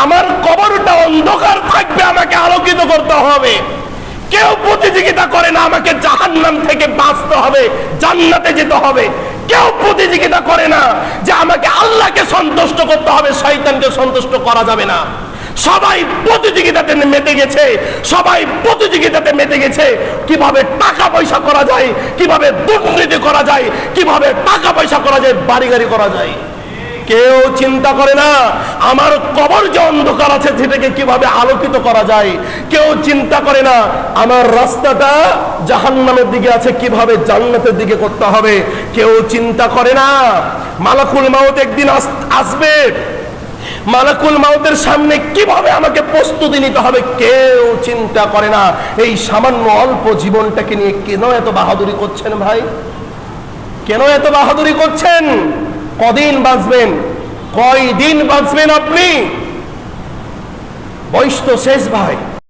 আমার কবরটা অন্ধকার থাকবে, আমাকে আলোকিত করতে হবে। কেউ প্রতিযোগিতা করে না আমাকে জাহান্নাম থেকে বাঁচতে হবে, জান্নাতে যেতে হবে। কেউ প্রতিযোগিতা করে না যে আমাকে আল্লাহকে সন্তুষ্ট করতে হবে, শয়তানকে সন্তুষ্ট করা যাবে না। সবাই প্রতিযোগিতাতে মেতে গেছে, সবাই প্রতিযোগিতাতে মেতে গেছে কিভাবে টাকা পয়সা করা যায়, কিভাবে দুর্নীতি করা যায়, কিভাবে টাকা পয়সা করা যায়, বাড়ি গাড়ি করা যায়। কেউ চিন্তা করে না আমার কবর যে অন্ধকার আছে সেটাকে কিভাবে আলোকিত করা যায়। কেউ চিন্তা করে না আমার রাস্তাটা জাহান্নামের দিকে আছে, কিভাবে জান্নাতের দিকে করতে হবে। কেউ চিন্তা করে না মালাকুল মাউত একদিন আসবে, মালাকুল মাউতের সামনে কিভাবে আমাকে প্রস্তুতি নিতে হবে। কেউ চিন্তা করে না। এই সামান্য অল্প জীবনটাকে নিয়ে কেন এত বাহাদুরি করছেন ভাই? কেন এত বাহাদুরি করছেন? কদিন বাঁচবেন? কয়দিন বাঁচবেন আপনি? বয়স তো শেষ ভাই।